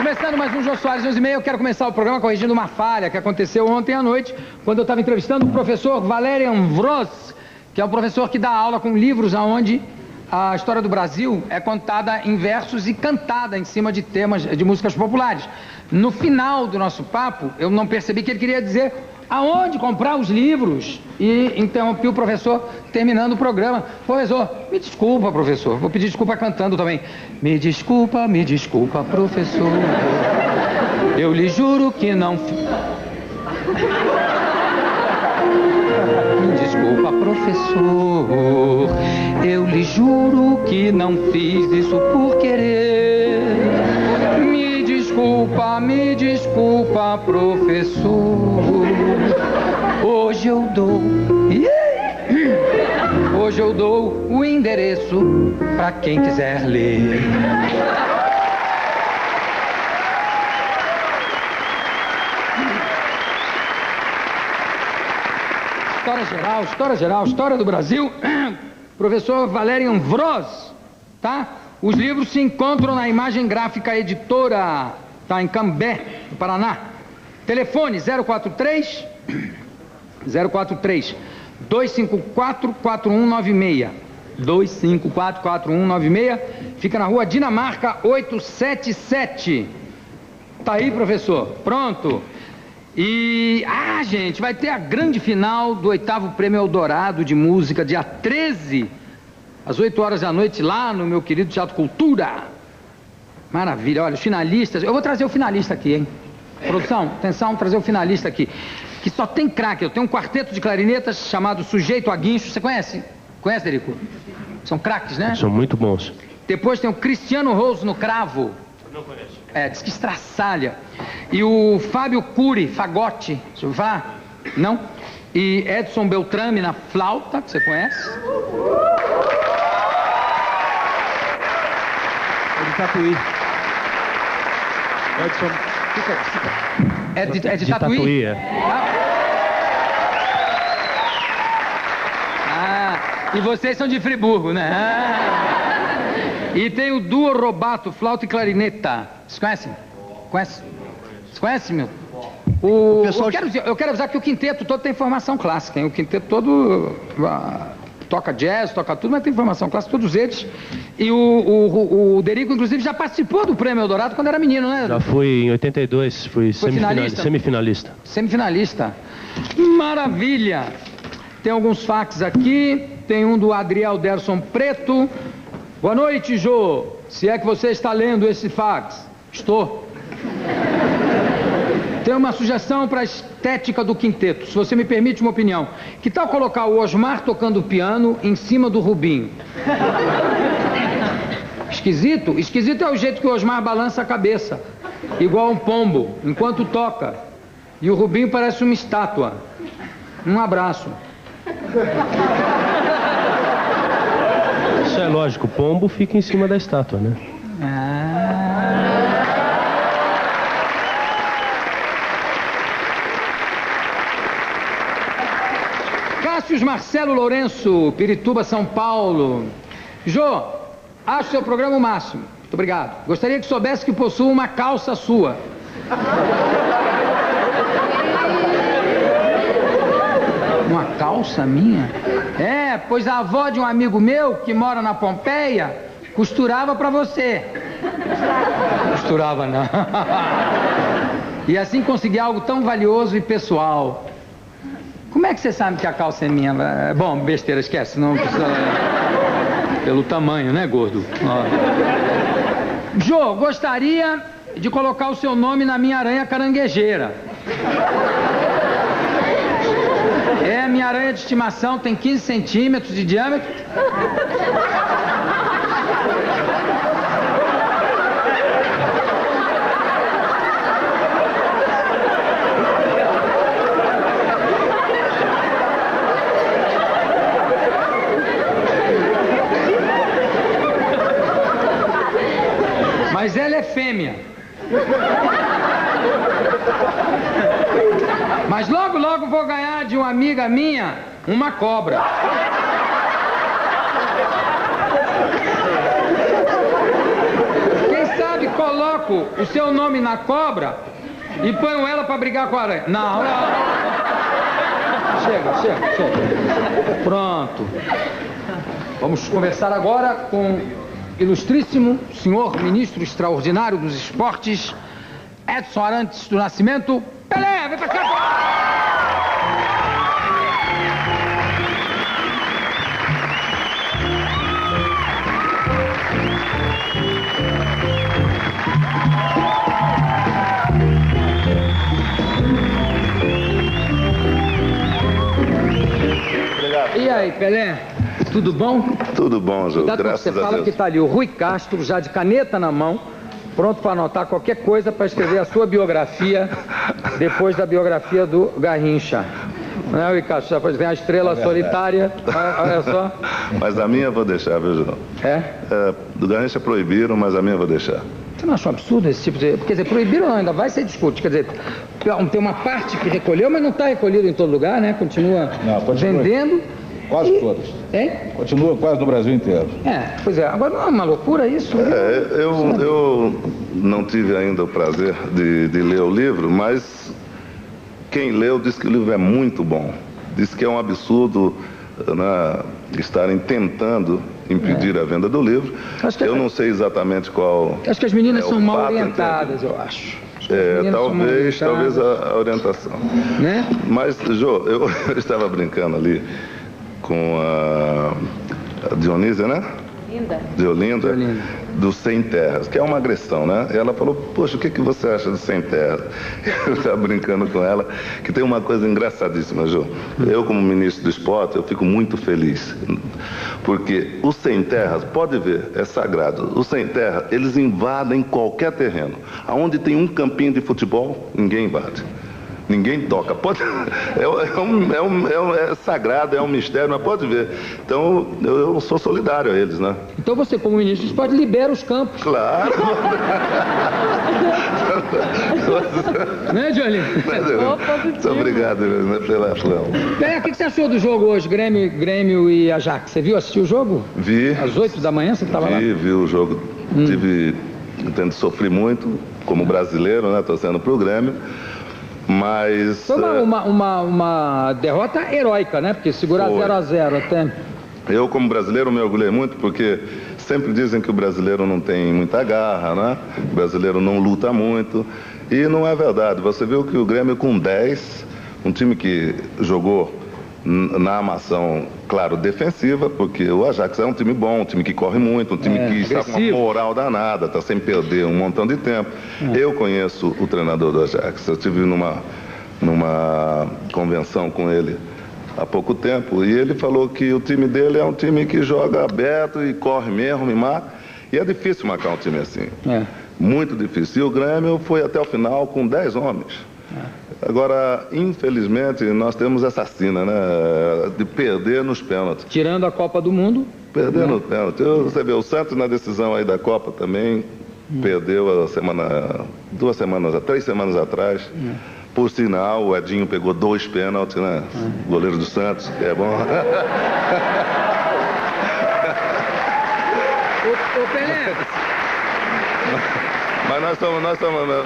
Começando mais um Jô Soares 11h30, eu quero começar o programa corrigindo uma falha que aconteceu ontem à noite, quando eu estava entrevistando o professor Valerian Vross, que é um professor que dá aula com livros onde a história do Brasil é contada em versos e cantada em cima de temas de músicas populares. No final do nosso papo, eu não percebi que ele queria dizer aonde comprar os livros e interrompi o professor terminando o programa. Professor, me desculpa, professor, vou pedir desculpa cantando também. Me desculpa, professor, eu lhe juro que não... Me desculpa, professor, eu lhe juro que não fiz isso por querer. Me desculpa, professor, hoje eu dou o endereço para quem quiser ler. História geral, história do Brasil, professor Valerian Vross, tá? Os livros se encontram na Imagem Gráfica Editora, tá? Em Cambé, no Paraná. Telefone 043 254 4196. 254 4196. Fica na rua Dinamarca 877. Tá aí, professor? Pronto. E, gente, vai ter a grande final do 8º Prêmio Eldorado de Música, dia 13, às 8 horas da noite, lá no meu querido Teatro Cultura. Maravilha, olha, os finalistas, eu vou trazer o finalista aqui, hein? Produção, atenção, trazer o finalista aqui, que só tem craque. Eu tenho um quarteto de clarinetas chamado Sujeito a Guincho, você conhece? Conhece, Derico? São craques, né? São muito bons. Depois tem o Cristiano Rose no cravo. Não conheço. Diz que estraçalha. E o Fábio Cury, fagote, deixa eu falar? Não? E Edson Beltrame na flauta, que você conhece? É de Tatuí. Edson... Fica. É de Tatuí? Tatuí, é. E vocês são de Friburgo, né? E tem o duo Robato, flauta e clarineta. Vocês conhecem? Conhece? Você conhece, meu? Eu quero avisar que o quinteto todo tem formação clássica, hein? O quinteto todo toca jazz, toca tudo, mas tem formação clássica, todos eles. E o Derico, inclusive, já participou do Prêmio Eldorado quando era menino, né? Já fui em 82, fui semifinalista. Semifinalista. Maravilha! Tem alguns fax aqui, tem um do Adriel Derson Preto. Boa noite, Jô. Se é que você está lendo esse fax. Estou. Tem uma sugestão para a estética do quinteto, se você me permite uma opinião. Que tal colocar o Osmar tocando piano em cima do Rubinho? Esquisito? Esquisito é o jeito que o Osmar balança a cabeça, igual um pombo, enquanto toca. E o Rubinho parece uma estátua. Um abraço. Isso é lógico, o pombo fica em cima da estátua, né? Cássio Marcelo Lourenço, Pirituba, São Paulo. Jô, acho seu programa o máximo. Muito obrigado. Gostaria que soubesse que possuo uma calça sua. Uma calça minha? Pois a avó de um amigo meu, que mora na Pompeia, costurava pra você. Costurava, não. E assim consegui algo tão valioso e pessoal. Como é que você sabe que a calça é minha? Bom, besteira, esquece, não precisa... Pelo tamanho, né, gordo? Jô, gostaria de colocar o seu nome na minha aranha caranguejeira. É a minha aranha de estimação, tem 15 centímetros de diâmetro. Mas ela é fêmea. Mas logo, logo vou ganhar de uma amiga minha uma cobra. Quem sabe coloco coloco o seu nome na cobra e ponho ela para brigar com a aranha. Não. Chega. Pronto. Vamos conversar agora com o ilustríssimo senhor ministro extraordinário dos esportes, Edson Arantes do Nascimento. Pelé, vem pra cá! E aí, Pelé, tudo bom? Tudo bom, Jô, graças a Deus. Você fala que tá ali o Rui Castro, já de caneta na mão, pronto para anotar qualquer coisa para escrever a sua biografia, depois da biografia do Garrincha. Não é, Rui Castro? Já pode ter a estrela solitária, olha só. Mas a minha eu vou deixar, viu, Jô? Do Garrincha proibiram, mas a minha eu vou deixar. Você não achou absurdo esse tipo de... Quer dizer, proibiram não, ainda vai ser discute. Quer dizer, tem uma parte que recolheu, mas não está recolhido em todo lugar, né? Continua vendendo. Quase todas. Continua quase no Brasil inteiro. Pois é. Agora não é uma loucura isso? Eu não tive ainda o prazer de ler o livro, mas quem leu diz que o livro é muito bom. Diz que é um absurdo, né, estarem tentando impedir a venda do livro. Eu não sei exatamente qual... Acho que as meninas são mal orientadas, eu acho. Talvez a orientação. Né? Mas, Jô, eu estava brincando ali com a Dionísia, né? De Olinda, do Sem Terras, que é uma agressão, né? E ela falou, poxa, o que você acha de Sem Terras? Eu estava brincando com ela, que tem uma coisa engraçadíssima, Jô. Eu, como ministro do esporte, eu fico muito feliz, porque o Sem Terras, pode ver, é sagrado. O Sem Terra, eles invadem qualquer terreno. Aonde tem um campinho de futebol, ninguém invade. Ninguém toca. É sagrado, é um mistério, mas pode ver. Então, eu sou solidário a eles, né? Então você, como ministro, pode liberar os campos. Claro! Né, Johnny? Muito obrigado, né, pela ação. Pera, o que você achou do jogo hoje, Grêmio e Ajax? Você assistiu o jogo? Vi. Às 8 da manhã você estava lá? Vi o jogo. Tendo sofrido muito, como brasileiro, né, torcendo pro Grêmio. Mas... Foi uma derrota heróica, né? Porque segurar 0-0 até... Eu, como brasileiro, me orgulhei muito, porque sempre dizem que o brasileiro não tem muita garra, né? O brasileiro não luta muito. E não é verdade. Você viu que o Grêmio com 10, um time que jogou na armação, claro, defensiva, porque o Ajax é um time bom, um time que corre muito, um time que está com uma moral danada, está sem perder um montão de tempo. Eu conheço o treinador do Ajax, eu estive numa convenção com ele há pouco tempo, e ele falou que o time dele é um time que joga aberto e corre mesmo, e marca, e é difícil marcar um time assim. Muito difícil. E o Grêmio foi até o final com 10 homens. Agora, infelizmente, nós temos essa sina, né, de perder nos pênaltis. Tirando a Copa do Mundo. Perder nos pênaltis. Você vê, o Santos na decisão aí da Copa também perdeu 3 semanas atrás. Por sinal, o Edinho pegou 2 pênaltis, né? O goleiro do Santos, que é bom. Ô Pelé. Mas nós estamos...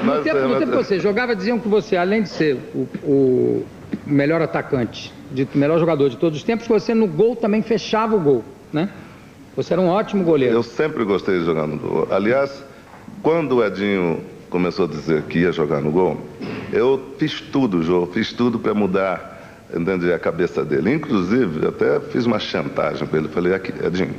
No tempo que você jogava, diziam que você, além de ser o melhor atacante, o melhor jogador de todos os tempos, você no gol também fechava o gol, né? Você era um ótimo goleiro. Eu sempre gostei de jogar no gol. Aliás, quando o Edinho começou a dizer que ia jogar no gol, eu fiz tudo, Jô, fiz tudo para mudar, entende, a cabeça dele. Inclusive, até fiz uma chantagem com ele. Falei, aqui, Edinho,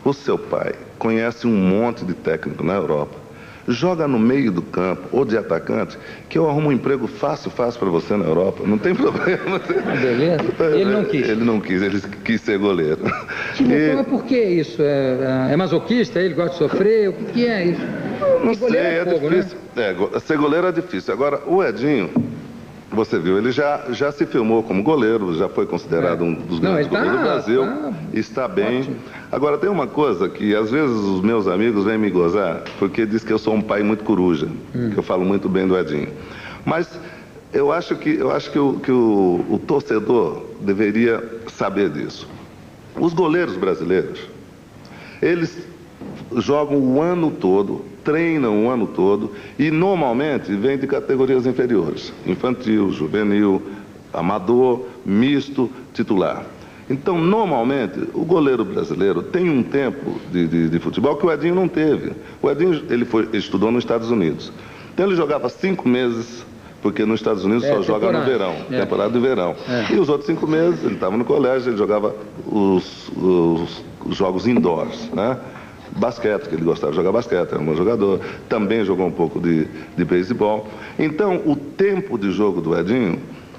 o seu pai conhece um monte de técnico na Europa. Joga no meio do campo, ou de atacante, que eu arrumo um emprego fácil para você na Europa. Não tem problema. Beleza. Ele não quis. Ele não quis, ele quis ser goleiro. Mas por que isso? É masoquista? Ele gosta de sofrer? O que é isso? Não sei, é difícil. Né? Ser goleiro é difícil. Agora, o Edinho, você viu, ele já se filmou como goleiro, já foi considerado um dos grandes goleiros do Brasil, está bem. Ótimo. Agora, tem uma coisa que às vezes os meus amigos vêm me gozar, porque diz que eu sou um pai muito coruja, que eu falo muito bem do Edinho. Mas eu acho que o torcedor deveria saber disso. Os goleiros brasileiros, eles jogam o ano todo treinam o ano todo e normalmente vêm de categorias inferiores, infantil, juvenil, amador, misto, titular. Então, normalmente, o goleiro brasileiro tem um tempo de futebol que o Edinho não teve. O Edinho ele estudou nos Estados Unidos. Então, ele jogava 5 meses, porque nos Estados Unidos só joga no verão, temporada de verão. E os outros 5 meses, ele estava no colégio, ele jogava os jogos indoors, né? Basquete, que ele gostava de jogar basquete, era um bom jogador. Também jogou um pouco de beisebol. Então, o tempo de jogo do Edinho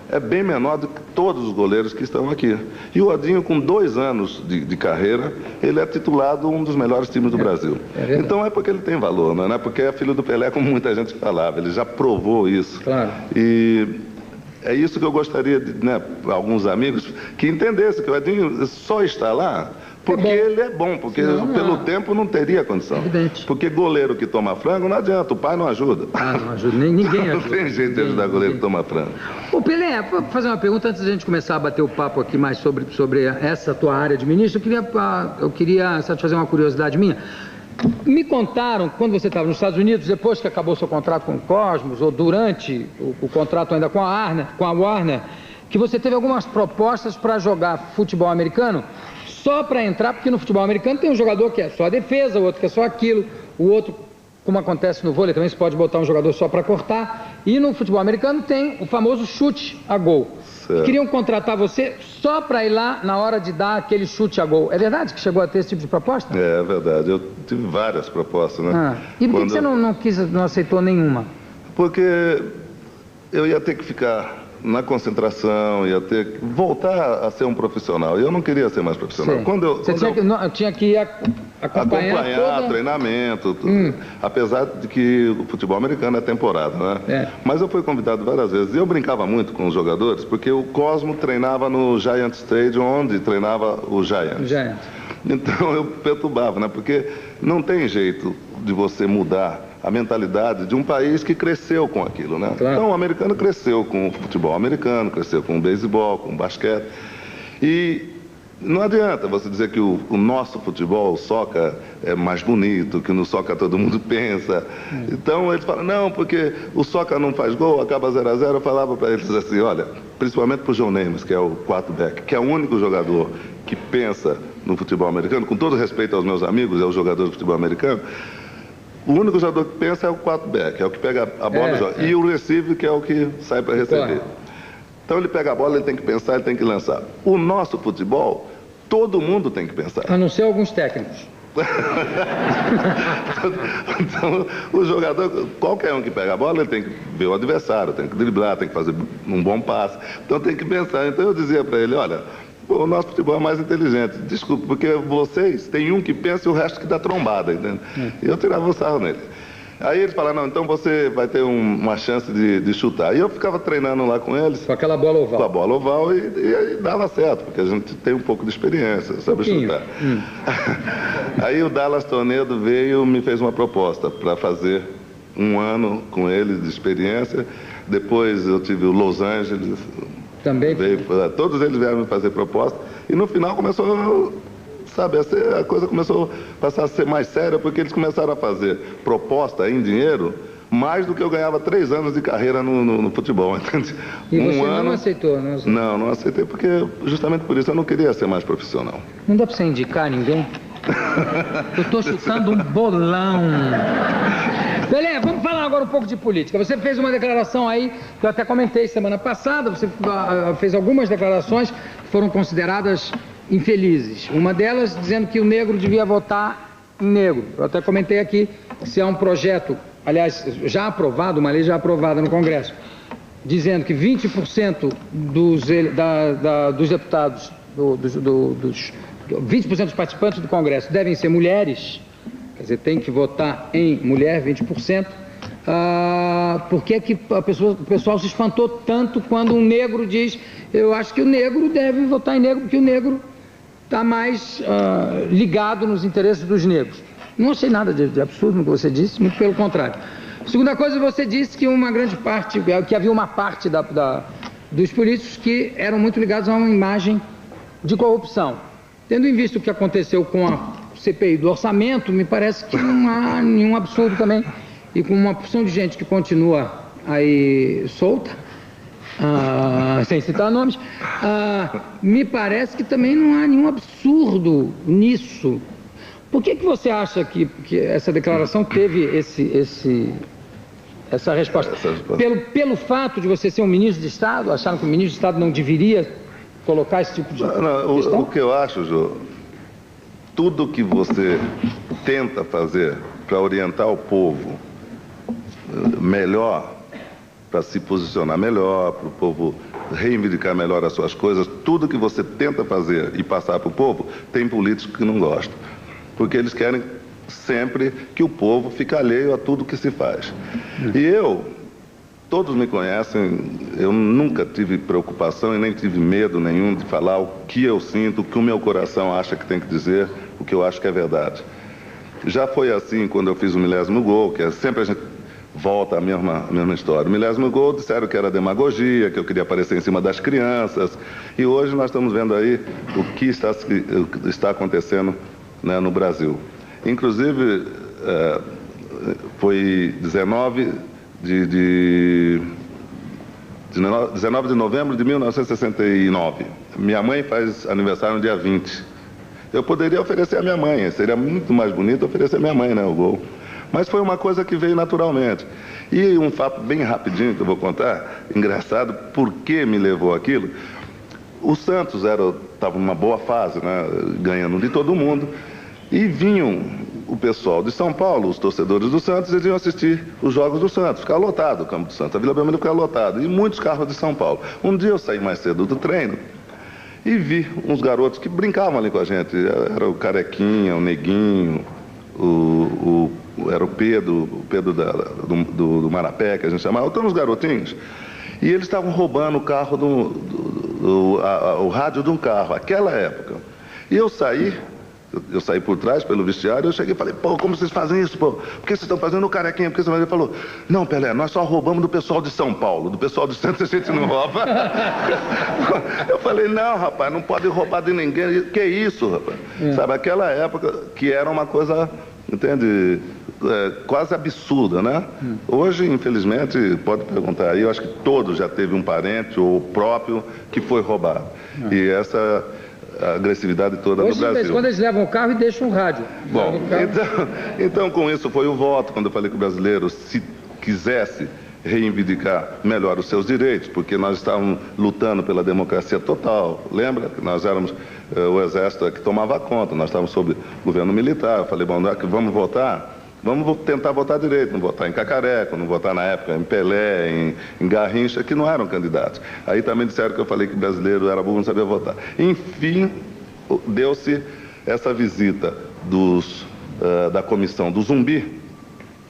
é bem menor do que todos os goleiros que estão aqui. E o Edinho, com 2 anos de carreira, ele é titulado um dos melhores times do Brasil. Então é porque ele tem valor, não é porque é filho do Pelé, como muita gente falava. Ele já provou isso. Claro. E é isso que eu gostaria de, né, alguns amigos, que entendessem que o Edinho só está lá porque ele é bom, porque pelo tempo não teria condição. Evidente. Porque goleiro que toma frango não adianta, o pai não ajuda. Não ajuda, ninguém ajuda. Não tem jeito de ajudar goleiro que toma frango. Ô Pelé, vou fazer uma pergunta antes da gente começar a bater o papo aqui mais sobre essa tua área de ministro. Eu queria satisfazer uma curiosidade minha. Me contaram, quando você estava nos Estados Unidos, depois que acabou seu contrato com o Cosmos, ou durante o contrato ainda com a Warner, que você teve algumas propostas para jogar futebol americano só para entrar, porque no futebol americano tem um jogador que é só a defesa, o outro que é só aquilo, o outro, como acontece no vôlei, também você pode botar um jogador só para cortar, e no futebol americano tem o famoso chute a gol. Queriam contratar você só para ir lá na hora de dar aquele chute a gol. É verdade que chegou a ter esse tipo de proposta? É verdade, eu tive várias propostas, né? E por que você não aceitou nenhuma? Porque eu ia ter que ficar na concentração, ia ter que voltar a ser um profissional. E eu não queria ser mais profissional. Você tinha que ir acompanhar treinamento, apesar de que o futebol americano é temporada, né? Mas eu fui convidado várias vezes. E eu brincava muito com os jogadores, porque o Cosmo treinava no Giant Stadium, onde treinava o Giant. Então eu perturbava, né? Porque não tem jeito de você mudar a mentalidade de um país que cresceu com aquilo, né? Claro. Então o americano cresceu com o futebol americano, cresceu com o beisebol, com o basquete. E não adianta você dizer que o nosso futebol, o soccer, é mais bonito, que no soccer todo mundo pensa. Então eles falam, não, porque o soccer não faz gol, acaba 0-0. Eu falava para eles assim, olha, principalmente para o John Namath, que é o quarterback, que é o único jogador que pensa no futebol americano, com todo respeito aos meus amigos, é o jogador de futebol americano, o único jogador que pensa é o quarterback, é o que pega a bola e joga. E o receiver, que é o que sai para receber. Então ele pega a bola, ele tem que pensar, ele tem que lançar. O nosso futebol, todo mundo tem que pensar. A não ser alguns técnicos. Então, o jogador, qualquer um que pega a bola, ele tem que ver o adversário, tem que driblar, tem que fazer um bom passe. Então tem que pensar. Então eu dizia para ele, olha, o nosso futebol é mais inteligente. Desculpa, porque vocês têm um que pensa e o resto que dá trombada, entende? E eu tirava o sarro nele. Aí ele falava, não, então você vai ter uma chance de chutar. E eu ficava treinando lá com eles. Com aquela bola oval. Com a bola oval e dava certo, porque a gente tem um pouco de experiência, sabe chutar. Aí o Dallas Tonedo veio e me fez uma proposta para fazer 1 ano com ele de experiência. Depois eu tive o Los Angeles. Também? Todos eles vieram me fazer proposta. E no final começou, sabe, a coisa começou a passar a ser mais séria, porque eles começaram a fazer proposta em dinheiro mais do que eu ganhava 3 anos de carreira no futebol, entende? E você não aceitou? Não aceitei, porque justamente por isso eu não queria ser mais profissional. Não dá para você indicar ninguém? Eu estou chutando um bolão. Pelé, vamos falar agora um pouco de política. Você fez uma declaração aí, que eu até comentei semana passada, você fez algumas declarações que foram consideradas infelizes. Uma delas dizendo que o negro devia votar em negro. Eu até comentei aqui se há um projeto, aliás, já aprovado, uma lei já aprovada no Congresso, dizendo que 20% dos deputados, 20% dos participantes do Congresso devem ser mulheres. Quer dizer, tem que votar em mulher, 20%. Por que que o pessoal se espantou tanto quando um negro diz, eu acho que o negro deve votar em negro, porque o negro está mais ligado nos interesses dos negros. Não achei nada de absurdo no que você disse, muito pelo contrário. Segunda coisa, você disse que uma grande parte, que havia uma parte dos políticos que eram muito ligados a uma imagem de corrupção. Tendo em vista o que aconteceu com a CPI do orçamento, me parece que não há nenhum absurdo também. E com uma porção de gente que continua aí solta, sem citar nomes, me parece que também não há nenhum absurdo nisso. Por que você acha que essa declaração teve essa resposta? Pelo fato de você ser um ministro de Estado, acharam que o ministro de Estado não deveria colocar esse tipo de questão? O que eu acho, Jô, tudo que você tenta fazer para orientar o povo melhor, para se posicionar melhor, para o povo reivindicar melhor as suas coisas, tudo que você tenta fazer e passar para o povo, tem políticos que não gostam. Porque eles querem sempre que o povo fique alheio a tudo que se faz. E todos me conhecem, eu nunca tive preocupação e nem tive medo nenhum de falar o que eu sinto, o que o meu coração acha que tem que dizer, o que eu acho que é verdade. Já foi assim quando eu fiz o 1000º gol, que sempre a gente volta à mesma história. O 1000º gol disseram que era demagogia, que eu queria aparecer em cima das crianças. E hoje nós estamos vendo aí o que está acontecendo, né, no Brasil. Inclusive, foi 19 de novembro de 1969. Minha mãe faz aniversário no dia 20. Eu poderia oferecer a minha mãe, seria muito mais bonito oferecer a minha mãe, né, o gol. Mas foi uma coisa que veio naturalmente. E um fato bem rapidinho que eu vou contar, engraçado, por que me levou aquilo. O Santos estava numa boa fase, né, ganhando de todo mundo, e vinham o pessoal de São Paulo, os torcedores do Santos, eles iam assistir os jogos do Santos, ficava lotado o campo do Santos, a Vila Belmiro ficava lotado, e muitos carros de São Paulo. Um dia eu saí mais cedo do treino e vi uns garotos que brincavam ali com a gente, era o Carequinha, o Neguinho, era o Pedro do Marapé, que a gente chamava, todos os garotinhos, e eles estavam roubando o carro, o rádio de um carro, aquela época. E eu saí por trás, pelo vestiário, eu cheguei e falei, pô, como vocês fazem isso, pô? Por que vocês estão fazendo o Carequinha? Porque ele falou, não, Pelé, nós só roubamos do pessoal de São Paulo, do pessoal de Santos a gente não rouba. Eu falei, não, rapaz, não pode roubar de ninguém. Que isso, rapaz? Sabe, aquela época que era uma coisa, entende, quase absurda, né? Hoje, infelizmente, pode perguntar aí, eu acho que todos já teve um parente ou próprio que foi roubado. E essa a agressividade toda hoje, no Brasil. Hoje, quando eles levam o carro e deixam o rádio. Bom, então com isso foi o voto, quando eu falei que o brasileiro, se quisesse reivindicar melhor os seus direitos, porque nós estávamos lutando pela democracia total, lembra? Nós éramos o exército que tomava conta, nós estávamos sob governo militar. Eu falei, bom, não é que vamos votar? Vamos tentar votar direito, não votar em Cacareco, não votar na época em Pelé, em Garrincha, que não eram candidatos. Aí também disseram que eu falei que o brasileiro era burro, não sabia votar. Enfim, deu-se essa visita da comissão do Zumbi,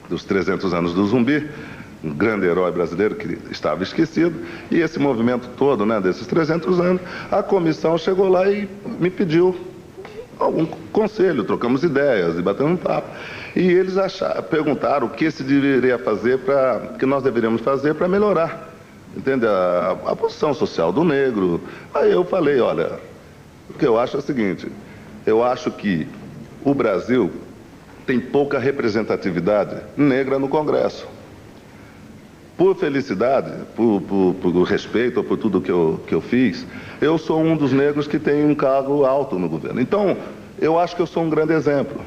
dos 300 anos do Zumbi, um grande herói brasileiro que estava esquecido, e esse movimento todo, né, desses 300 anos, a comissão chegou lá e me pediu algum conselho, trocamos ideias e batemos um papo. E eles perguntaram o que se deveria fazer, o que nós deveríamos fazer para melhorar, entende? A posição social do negro. Aí eu falei, olha, o que eu acho é o seguinte, eu acho que o Brasil tem pouca representatividade negra no Congresso. Por felicidade, por respeito, ou por tudo que eu fiz, eu sou um dos negros que tem um cargo alto no governo. Então, eu acho que eu sou um grande exemplo.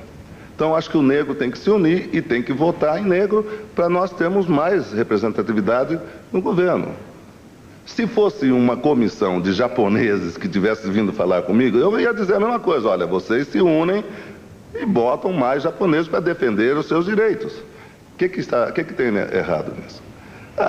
Então, acho que o negro tem que se unir e tem que votar em negro para nós termos mais representatividade no governo. Se fosse uma comissão de japoneses que tivesse vindo falar comigo, eu ia dizer a mesma coisa, olha, vocês se unem e botam mais japoneses para defender os seus direitos. O que tem errado nisso?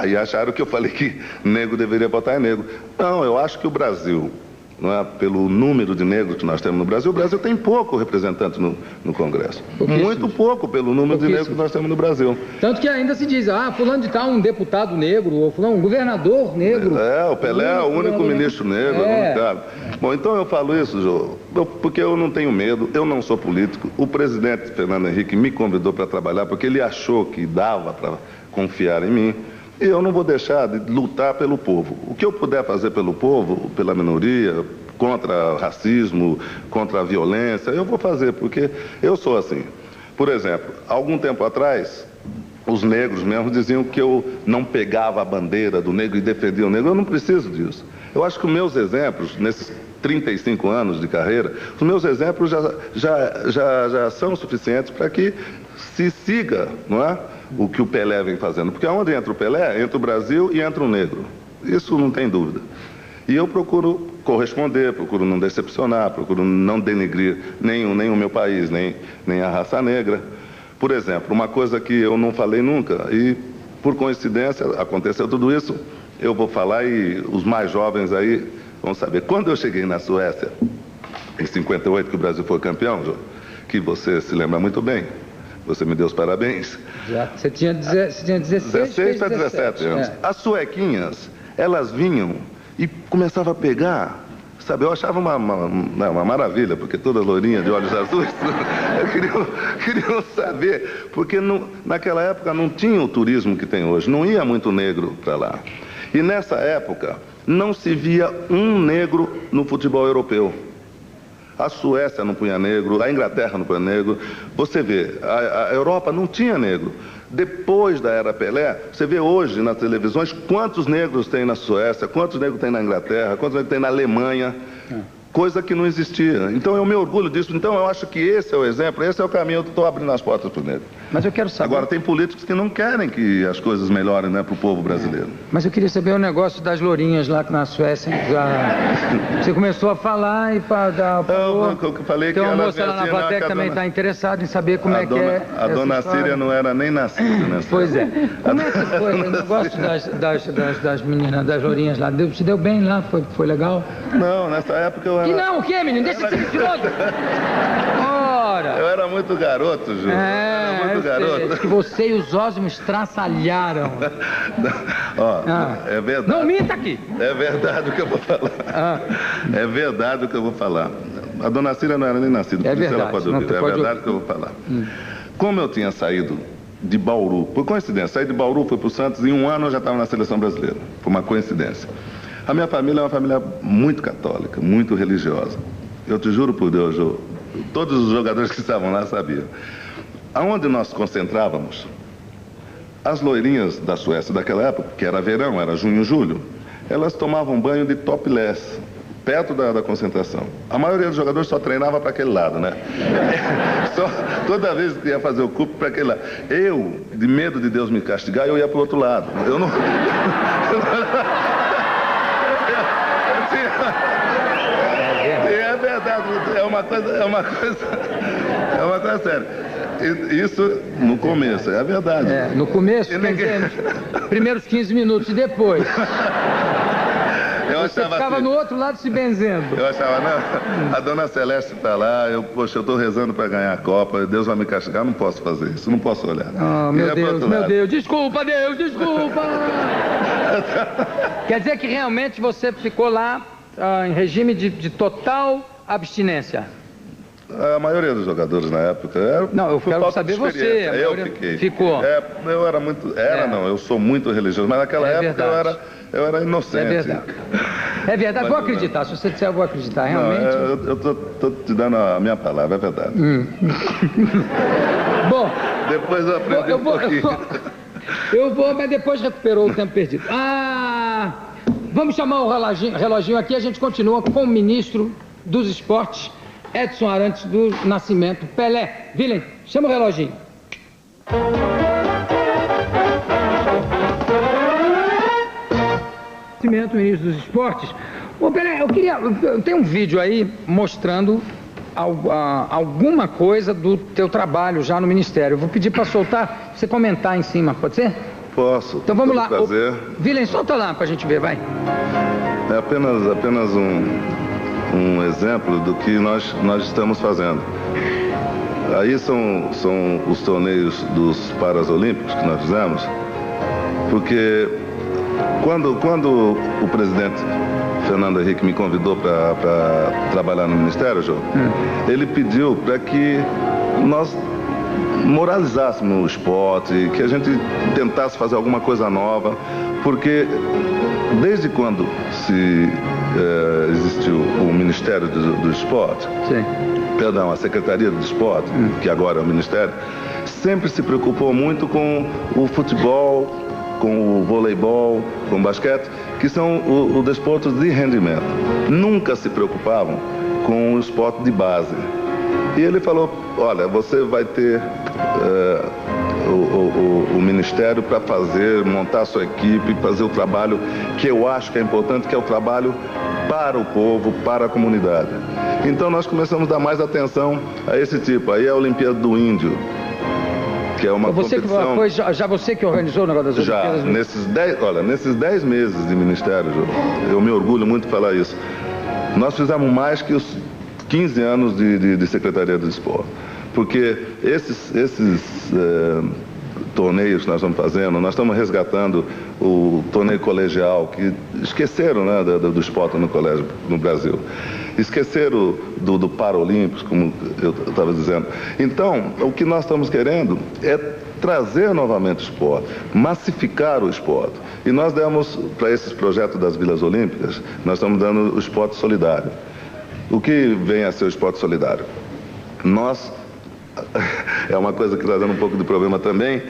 E acharam que eu falei que negro deveria votar em negro. Não, eu acho que o Brasil, não é, pelo número de negros que nós temos no Brasil, o Brasil tem pouco representante no Congresso. Muito pouco pelo número de negros que nós temos no Brasil. Tanto que ainda se diz, fulano de tal, um deputado negro, ou fulano, um governador negro. O Pelé é o único ministro negro. Bom, então eu falo isso, Jô, porque eu não tenho medo, eu não sou político. O presidente Fernando Henrique me convidou para trabalhar porque ele achou que dava para confiar em mim. E eu não vou deixar de lutar pelo povo. O que eu puder fazer pelo povo, pela minoria, contra o racismo, contra a violência, eu vou fazer, porque eu sou assim. Por exemplo, algum tempo atrás, os negros mesmo diziam que eu não pegava a bandeira do negro e defendia o negro. Eu não preciso disso. Eu acho que os meus exemplos, nesses 35 anos de carreira, os meus exemplos já são suficientes para que se siga, não é, o que o Pelé vem fazendo. Porque onde entra o Pelé, entra o Brasil e entra o negro. Isso não tem dúvida. E eu procuro corresponder, procuro não decepcionar, procuro não denegrir nem o meu país, nem a raça negra. Por exemplo, uma coisa que eu não falei nunca, e por coincidência aconteceu tudo isso, eu vou falar e os mais jovens aí vão saber. Quando eu cheguei na Suécia, em 58, que o Brasil foi campeão, Jô, que você se lembra muito bem, você me deu os parabéns. Já. Você tinha 16 para 17 anos. É. As suequinhas, elas vinham e começavam a pegar, sabe, eu achava uma maravilha, porque toda loirinha de olhos azuis queriam saber, porque naquela época não tinha o turismo que tem hoje, não ia muito negro para lá. E nessa época não se via um negro no futebol europeu. A Suécia não punha negro, a Inglaterra não punha negro. Você vê, a Europa não tinha negro. Depois da era Pelé, você vê hoje nas televisões quantos negros tem na Suécia, quantos negros tem na Inglaterra, quantos negros tem na Alemanha, coisa que não existia. Então eu me orgulho disso. Então eu acho que esse é o exemplo, esse é o caminho que eu estou abrindo as portas para o negro. Mas eu quero saber... Agora, tem políticos que não querem que as coisas melhorem, né, para o povo brasileiro. Mas eu queria saber o negócio das lourinhas lá na Suécia. Você começou a falar e para dar... Eu falei tem que uma ela moça lá na plateia que também está interessada em saber como é que é. A dona Síria não era nem nascida, né? Pois é. Como é que foi o negócio das meninas, das lourinhas lá? Se deu bem lá? Foi legal? Não, nessa época eu era... Que não, o quê, menino? Deixa de ser mentiroso. Ora! Eu era muito garoto, Júlio. Era muito garoto. Que você e os Osmos traçalharam. É verdade. Não minta aqui. É verdade o que eu vou falar. É verdade o que eu vou falar. A dona Síria não era nem nascida, por isso ela pode ouvir. É verdade o que eu vou falar. Como eu tinha saído de Bauru, por coincidência, saí de Bauru, fui para o Santos, e em um ano eu já estava na seleção brasileira. Foi uma coincidência. A minha família é uma família muito católica, muito religiosa. Eu te juro por Deus, Jô, todos os jogadores que estavam lá sabiam. Aonde nós concentrávamos, as loirinhas da Suécia daquela época, que era verão, era junho, julho, elas tomavam banho de topless, perto da concentração. A maioria dos jogadores só treinava para aquele lado, né? Toda vez que ia fazer o cupo para aquele lado. Eu, de medo de Deus me castigar, eu ia para o outro lado. Eu não... É verdade, é uma coisa séria. Isso no começo, é verdade. No começo, primeiros 15 minutos, e depois? Você ficava assim, no outro lado se benzendo. Eu achava, não, a dona Celeste está lá, eu estou rezando para ganhar a Copa, Deus vai me castigar, não posso fazer isso, não posso olhar. Oh, meu Deus, desculpa, Deus, desculpa. Quer dizer que realmente você ficou lá em regime de total abstinência? A maioria dos jogadores na época... Não, eu quero saber você. Eu fiquei. Ficou? Eu era muito... Não, eu sou muito religioso, mas naquela época eu era inocente. É verdade. É verdade, vou acreditar. Se você disser, eu vou acreditar, realmente. Não, eu estou te dando a minha palavra, é verdade. Bom... Depois eu aprendi um pouquinho. Eu vou, mas depois recuperou o tempo perdido. Vamos chamar o reloginho aqui, a gente continua com o ministro dos Esportes, Edson Arantes do Nascimento, Pelé. Vilen, chama o reloginho. Nascimento, ministro dos Esportes. Ô, Pelé, eu tenho um vídeo aí mostrando alguma coisa do teu trabalho já no Ministério. Eu vou pedir para soltar, você comentar em cima, pode ser? Posso. Então vamos lá. Prazer. Vilen, solta lá para a gente ver, vai. É apenas um exemplo do que nós estamos fazendo. Aí são os torneios dos Paralímpicos que nós fizemos, porque quando o presidente Fernando Henrique me convidou para trabalhar no Ministério, João, ele pediu para que nós moralizássemos o esporte, que a gente tentasse fazer alguma coisa nova, porque desde quando existiu o Ministério do Esporte, Sim. Perdão, a Secretaria do Esporte, que agora é o Ministério, sempre se preocupou muito com o futebol, com o voleibol, com o basquete, que são os desportos de rendimento. Nunca se preocupavam com o esporte de base. E ele falou, olha, você vai ter o Ministério para montar a sua equipe, fazer o trabalho que eu acho que é importante, que é o trabalho para o povo, para a comunidade. Então nós começamos a dar mais atenção a esse tipo. Aí é a Olimpíada do Índio, que é uma competição... Já você que organizou o negócio das Olimpíadas? Já, nesses 10 meses de Ministério, eu me orgulho muito de falar isso, nós fizemos mais que os 15 anos de Secretaria do Esporte. Porque esses torneios que nós estamos fazendo, nós estamos resgatando o torneio colegial, que esqueceram, né, do esporte no colégio no Brasil. Esqueceram do Paralímpicos, como eu estava dizendo. Então, o que nós estamos querendo é trazer novamente o esporte, massificar o esporte. E nós demos, para esses projetos das Vilas Olímpicas, nós estamos dando o esporte solidário. O que vem a ser o esporte solidário? É uma coisa que está dando um pouco de problema também.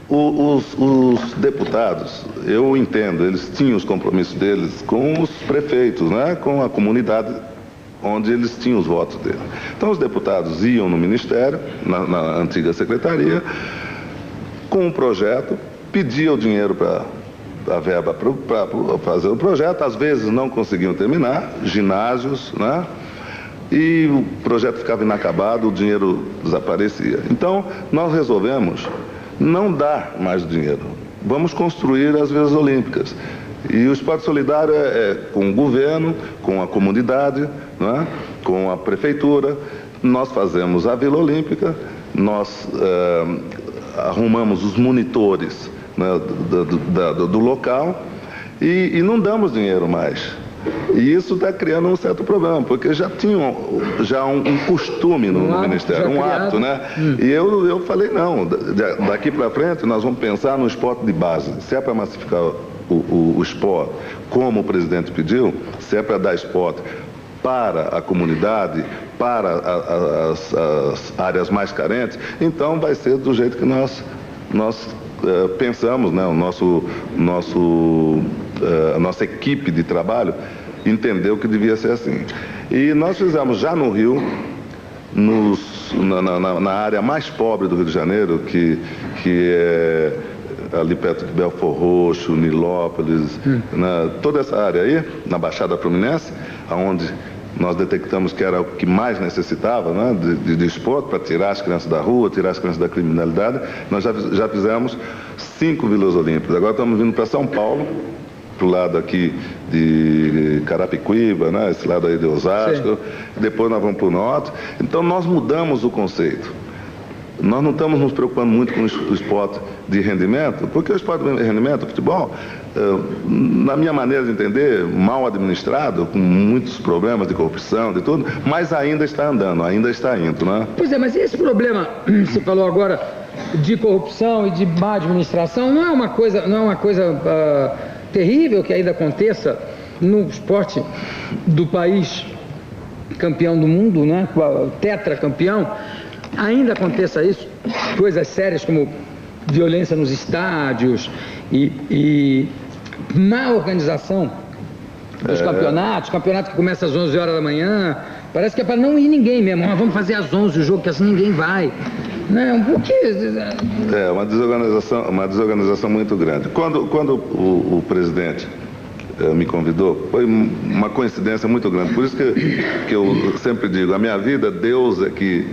Os deputados, eu entendo, eles tinham os compromissos deles com os prefeitos, né? Com a comunidade onde eles tinham os votos deles. Então os deputados iam no Ministério, na antiga secretaria, com um projeto, pediam o dinheiro para a verba para fazer o projeto, às vezes não conseguiam terminar, ginásios, né? E o projeto ficava inacabado, o dinheiro desaparecia. Então, nós resolvemos não dar mais dinheiro. Vamos construir as Vilas Olímpicas. E o esporte solidário é com o governo, com a comunidade, né? Com a prefeitura. Nós fazemos a Vila Olímpica, nós arrumamos os monitores, né, do local e não damos dinheiro mais. E isso está criando um certo problema, porque já tinham um costume no Ministério, um hábito, né? E eu falei, não, daqui para frente nós vamos pensar no esporte de base. Se é para massificar o esporte, como o presidente pediu, se é para dar esporte para a comunidade, para as áreas mais carentes, então vai ser do jeito que nós pensamos, né? A nossa equipe de trabalho entendeu que devia ser assim. E nós fizemos já no Rio, na área mais pobre do Rio de Janeiro, que é ali perto de Belford Roxo, Nilópolis, toda essa área aí, na Baixada Fluminense, onde nós detectamos que era o que mais necessitava, né, de esporte, para tirar as crianças da rua, tirar as crianças da criminalidade. Nós já fizemos 5 Vilas Olímpicas. Agora estamos vindo para São Paulo, para o lado aqui de Carapicuíba, né, esse lado aí de Osasco. Depois nós vamos para o norte. Então nós mudamos o conceito. Nós não estamos nos preocupando muito com o esporte de rendimento, porque o esporte de rendimento, o futebol, na minha maneira de entender, mal administrado, com muitos problemas de corrupção, de tudo, mas ainda está andando, ainda está indo, né? Pois é, mas esse problema, você falou agora, de corrupção e de má administração, não é uma coisa terrível que ainda aconteça no esporte do país campeão do mundo, né? Tetracampeão? Ainda aconteça isso, coisas sérias como violência nos estádios e má organização dos campeonatos que começam às 11 horas da manhã, parece que é para não ir ninguém mesmo. Nós vamos fazer às 11 o jogo, que assim ninguém vai. Não, por quê? É uma desorganização muito grande. Quando o presidente me convidou, foi uma coincidência muito grande. Por isso que eu sempre digo, a minha vida, Deus é que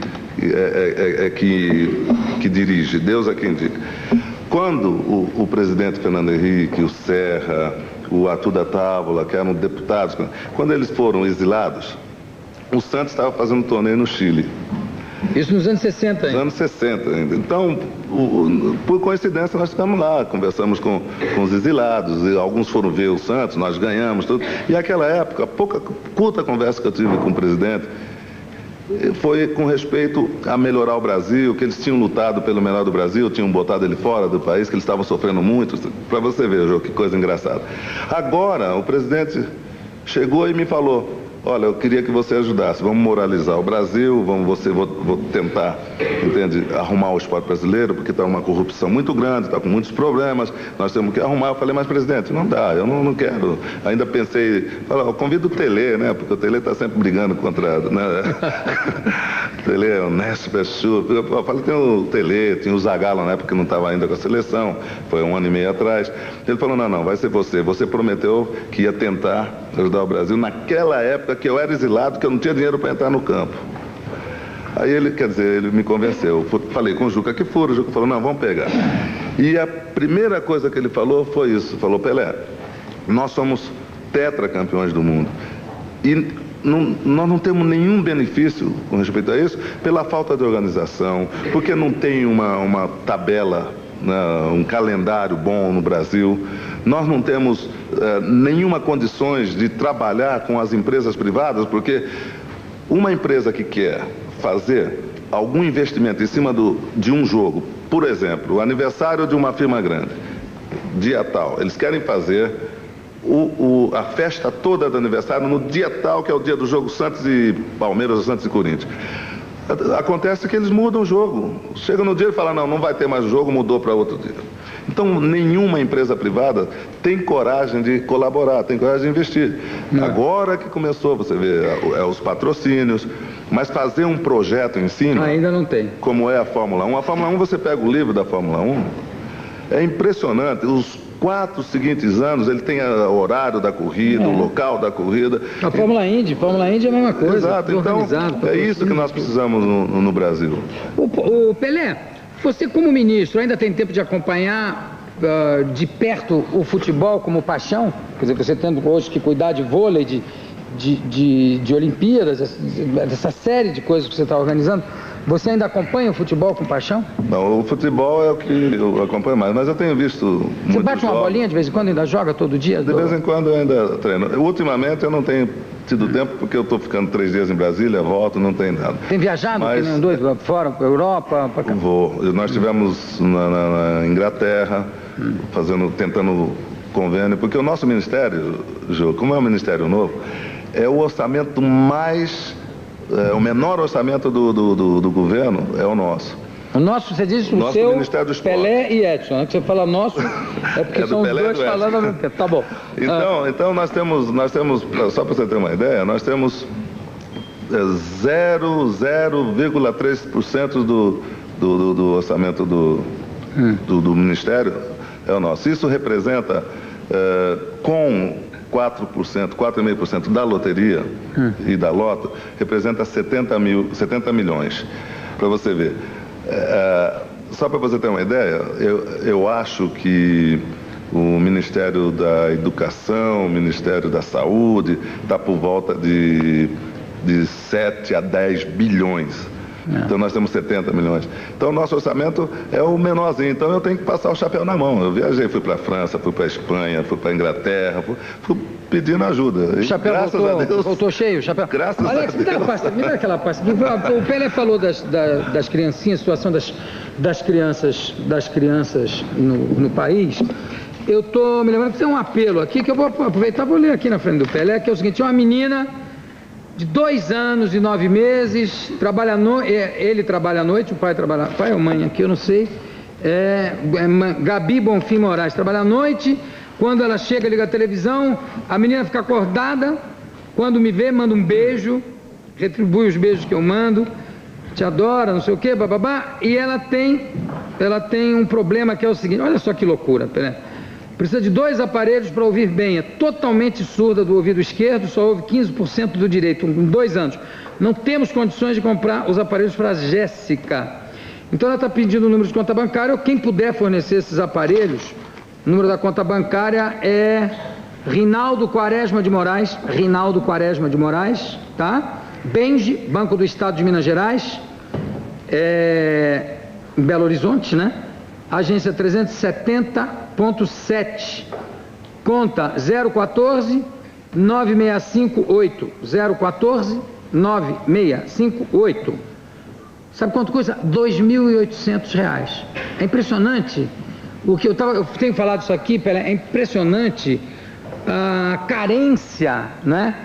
dirige, Deus é quem indica. Quando o presidente Fernando Henrique, o Serra, o Arthur da Távola, que eram deputados, quando eles foram exilados, o Santos estava fazendo um torneio no Chile. Isso nos anos 60 ainda? Nos anos 60 ainda. Então, por coincidência, nós ficamos lá, conversamos com os exilados, e alguns foram ver o Santos, nós ganhamos, tudo. E naquela época, curta conversa que eu tive com o presidente, foi com respeito a melhorar o Brasil, que eles tinham lutado pelo melhor do Brasil, tinham botado ele fora do país, que eles estavam sofrendo muito, para você ver, Jô, que coisa engraçada. Agora, o presidente chegou e me falou: olha, eu queria que você ajudasse, vamos moralizar o Brasil, vou tentar, entende, arrumar o esporte brasileiro, porque está uma corrupção muito grande, está com muitos problemas, nós temos que arrumar. Eu falei: mas presidente, não dá, eu não quero. Ainda pensei, eu convido o Tele, né, porque o Tele está sempre brigando contra, né? O Tele é honesto, fechou. Eu falei: tem o Tele, tinha o Zagallo na época que não estava ainda com a seleção, foi 1 ano e meio atrás. Ele falou: não, vai ser você prometeu que ia tentar ajudar o Brasil naquela época que eu era exilado, que eu não tinha dinheiro para entrar no campo. Aí ele, quer dizer, ele me convenceu. Falei com o Juca Kfouri, o Juca falou: não, vamos pegar. E a primeira coisa que ele falou foi isso, falou: Pelé, nós somos tetracampeões do mundo e nós não temos nenhum benefício com respeito a isso pela falta de organização, porque não tem uma tabela, um calendário bom no Brasil. Nós não temos nenhuma condições de trabalhar com as empresas privadas, porque uma empresa que quer fazer algum investimento em cima de um jogo, por exemplo, o aniversário de uma firma grande, dia tal, eles querem fazer a festa toda do aniversário no dia tal, que é o dia do jogo Santos e Palmeiras, ou Santos e Corinthians. Acontece que eles mudam o jogo. Chega no dia e fala: não vai ter mais jogo, mudou para outro dia. Então, nenhuma empresa privada tem coragem de colaborar, tem coragem de investir. Não. Agora que começou, você vê, os patrocínios, mas fazer um projeto em cima... Ainda não tem. Como é a Fórmula 1. A Fórmula 1, você pega o livro da Fórmula 1, é impressionante. Os 4 seguintes anos, ele tem o horário da corrida, o local da corrida. A Fórmula Indy é a mesma coisa. Exato, então é isso que nós precisamos no Brasil. O Pelé, você como ministro ainda tem tempo de acompanhar de perto o futebol como paixão? Quer dizer, você tendo hoje que cuidar de vôlei, de Olimpíadas, dessa série de coisas que você está organizando, você ainda acompanha o futebol com paixão? Não, o futebol é o que eu acompanho mais, mas eu tenho visto... Você bate uma bolinha de vez em quando, ainda joga todo dia? De vez em quando eu ainda treino. Ultimamente eu não tenho tido tempo, porque eu estou ficando 3 dias em Brasília, volto, não tem nada. Tem viajado, mas... que nem dois, fora, para a Europa? Vou. Nós estivemos na Inglaterra, tentando convênio, porque o nosso ministério, Jô, como é um ministério novo, é o orçamento o menor orçamento do governo é o nosso. O nosso, você diz o seu, Ministério do Esporte. Pelé e Edson, né? Que você fala nosso, é porque são os dois falando ao mesmo tempo. Tá bom. Então nós temos, só para você ter uma ideia, nós temos 0,3% do orçamento do Ministério é o nosso. Isso representa, com 4,5% da loteria e da loto, representa 70 milhões. Para você ver. Só para você ter uma ideia, eu acho que o Ministério da Educação, o Ministério da Saúde, está por volta de 7 a 10 bilhões. Então nós temos 70 milhões. Então o nosso orçamento é o menorzinho. Então eu tenho que passar o chapéu na mão. Eu viajei, fui para a França, fui para a Espanha, fui para a Inglaterra, fui pedindo ajuda. O chapéu voltou cheio, o chapéu. Graças a Deus. Me dá aquela pasta. O Pelé falou das criancinhas, situação das crianças no país. Eu estou me lembrando que tem um apelo aqui que eu vou aproveitar, vou ler aqui na frente do Pelé, que é o seguinte: uma menina de 2 anos e 9 meses, ele trabalha à noite, o pai ou mãe aqui, eu não sei, Gabi Bonfim Moraes, trabalha à noite, quando ela chega, liga a televisão, a menina fica acordada, quando me vê, manda um beijo, retribui os beijos que eu mando, te adora, não sei o que, bababá, e ela tem um problema que é o seguinte, olha só que loucura, Pelé. Precisa de 2 aparelhos para ouvir bem. É totalmente surda do ouvido esquerdo, só ouve 15% do direito, com 2 anos. Não temos condições de comprar os aparelhos para a Jéssica. Então ela está pedindo o número de conta bancária, ou quem puder fornecer esses aparelhos, o número da conta bancária é Rinaldo Quaresma de Moraes, tá? Benji, Banco do Estado de Minas Gerais, em Belo Horizonte, né? Agência 370.7, conta 014 9658, 014 9658. Sabe quanto custa? R$ 2.800. É impressionante. O que eu tenho falado isso aqui, Pelé, é impressionante a carência, né,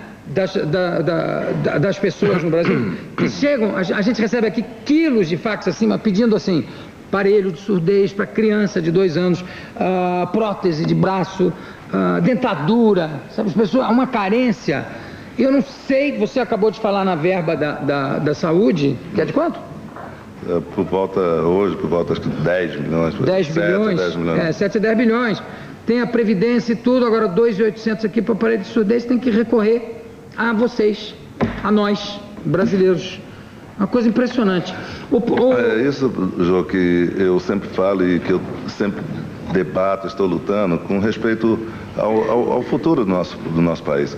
das pessoas no Brasil que chegam. A gente recebe aqui quilos de fax acima pedindo assim: aparelho de surdez para criança de 2 anos, prótese de braço, dentadura, sabe? As pessoas, há uma carência. Eu não sei, você acabou de falar na verba da saúde, que é de quanto? Por volta acho que 10 milhões. 10 bilhões? 10 milhões. 7 a 10 bilhões. Tem a Previdência e tudo, agora 2.800 aqui para aparelho de surdez, tem que recorrer a vocês, a nós, brasileiros. Uma coisa impressionante. É isso, Jô, que eu sempre falo e que eu sempre debato, estou lutando com respeito ao futuro do nosso país.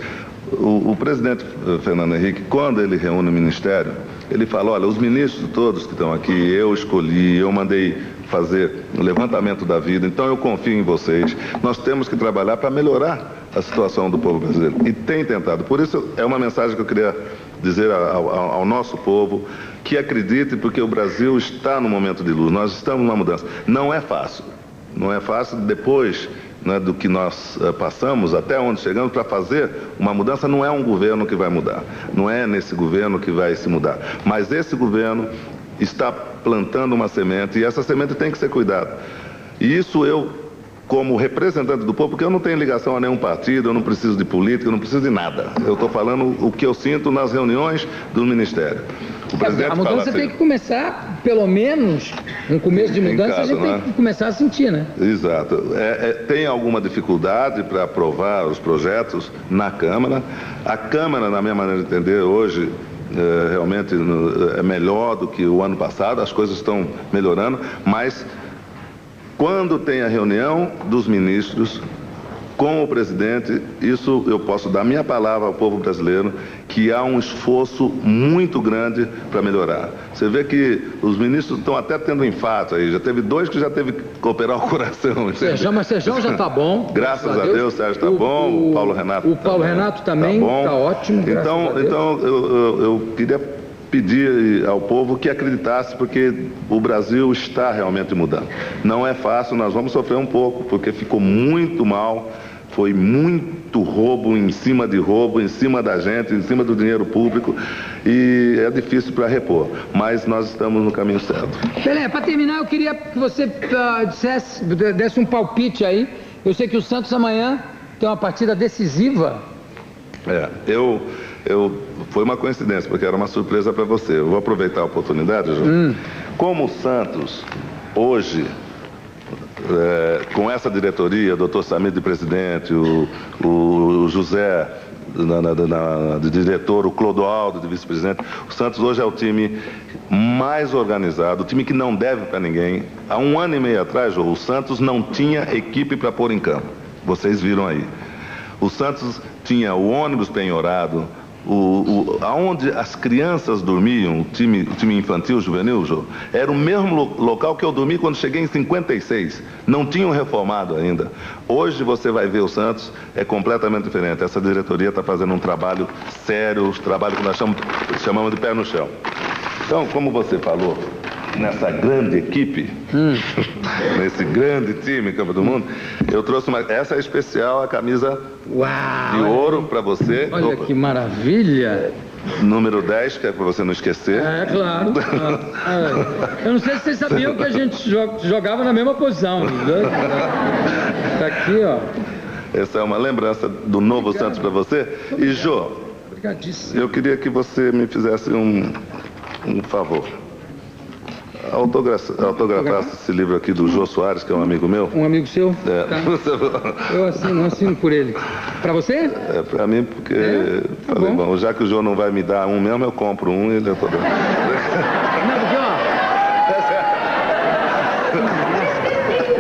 O presidente Fernando Henrique, quando ele reúne o ministério, ele fala: olha, os ministros todos que estão aqui, eu escolhi, eu mandei fazer o levantamento da vida, então eu confio em vocês. Nós temos que trabalhar para melhorar a situação do povo brasileiro. E tem tentado. Por isso, é uma mensagem que eu queria dizer ao nosso povo, que acredite, porque o Brasil está no momento de luz. Nós estamos numa mudança. Não é fácil. Não é fácil depois, né, do que nós passamos, até onde chegamos, para fazer uma mudança. Não é um governo que vai mudar. Não é nesse governo que vai se mudar. Mas esse governo está plantando uma semente, e essa semente tem que ser cuidada. E isso eu, como representante do povo, porque eu não tenho ligação a nenhum partido, eu não preciso de política, eu não preciso de nada. Eu estou falando o que eu sinto nas reuniões do Ministério. O presidente a mudança tem que começar, pelo menos, um começo de mudança, casa, a gente tem que começar a sentir, né? Exato. Tem alguma dificuldade para aprovar os projetos na Câmara. A Câmara, na minha maneira de entender, hoje, realmente é melhor do que o ano passado, as coisas estão melhorando, mas quando tem a reunião dos ministros com o presidente, isso eu posso dar minha palavra ao povo brasileiro, que há um esforço muito grande para melhorar. Você vê que os ministros estão até tendo infarto aí, já teve 2 que já teve que operar o coração. Mas Sérgio já está bom. Graças a Deus, o Sérgio está bom, o Paulo Renato o Paulo Renato também está ótimo. Então eu queria pedir ao povo que acreditasse, porque o Brasil está realmente mudando. Não é fácil, nós vamos sofrer um pouco, porque ficou muito mal, foi muito roubo em cima de roubo, em cima da gente, em cima do dinheiro público, e é difícil para repor, mas nós estamos no caminho certo. Pelé, para terminar, eu queria que você desse um palpite aí. Eu sei que o Santos amanhã tem uma partida decisiva. Foi uma coincidência, porque era uma surpresa para você. Eu vou aproveitar a oportunidade, João. Como o Santos, hoje, com essa diretoria, doutor Samir de presidente, o José de diretor, o Clodoaldo de vice-presidente, o Santos hoje é o time mais organizado, o time que não deve para ninguém. Há 1 ano e meio atrás, João, o Santos não tinha equipe para pôr em campo. Vocês viram aí. O Santos tinha o ônibus penhorado, aonde as crianças dormiam, o time infantil, juvenil, Jô, era o mesmo local que eu dormi quando cheguei em 56. Não tinham reformado ainda. Hoje você vai ver o Santos, é completamente diferente. Essa diretoria está fazendo um trabalho sério, um trabalho que nós chamamos de pé no chão. Então, como você falou, nessa grande equipe, nesse grande time, Copa do Mundo, eu trouxe essa é especial, a camisa de ouro para você. Olha que maravilha! Número 10, que é para você não esquecer. É, claro. Eu não sei se vocês sabiam que a gente jogava na mesma posição. Tá aqui, ó. Essa é uma lembrança do novo Santos para você. E, Jô, eu queria que você me fizesse um favor. Autografasse esse livro aqui do Jô Soares, que é um amigo meu. Um amigo seu? É. Tá. Eu assino por ele. Para você? É, para mim, porque falei, bom, já que o Jô não vai me dar um mesmo, eu compro um e ele é todo. Não, porque, ó.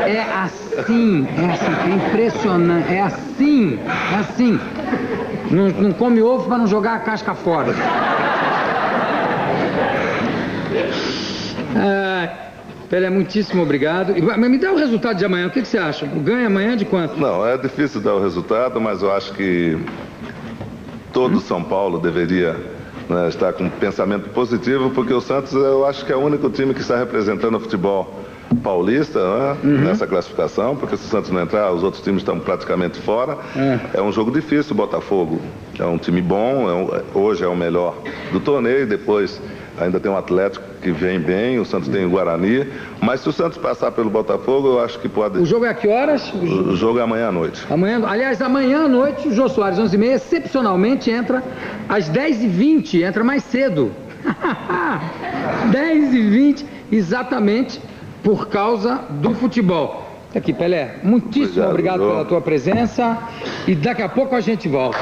É assim, é impressionante. É assim. Não come ovo para não jogar a casca fora. Pelé, muitíssimo obrigado. Mas me dá o resultado de amanhã, o que você acha? Ganha amanhã de quanto? Não, é difícil dar o resultado, mas eu acho que todo São Paulo deveria né, está com um pensamento positivo, porque o Santos, eu acho que é o único time que está representando o futebol paulista, né, nessa classificação, porque se o Santos não entrar, os outros times estão praticamente fora. É um jogo difícil, o Botafogo é um time bom, hoje é o melhor do torneio, depois ainda tem um Atlético que vem bem, o Santos tem o Guarani, mas se o Santos passar pelo Botafogo, eu acho que pode... O jogo é a que horas? O jogo é amanhã à noite. Aliás, amanhã à noite, o Jô Soares, 11h30, excepcionalmente entra às 10h20, entra mais cedo. 10h20, exatamente por causa do futebol. Aqui, Pelé, muitíssimo obrigado pela tua presença e daqui a pouco a gente volta.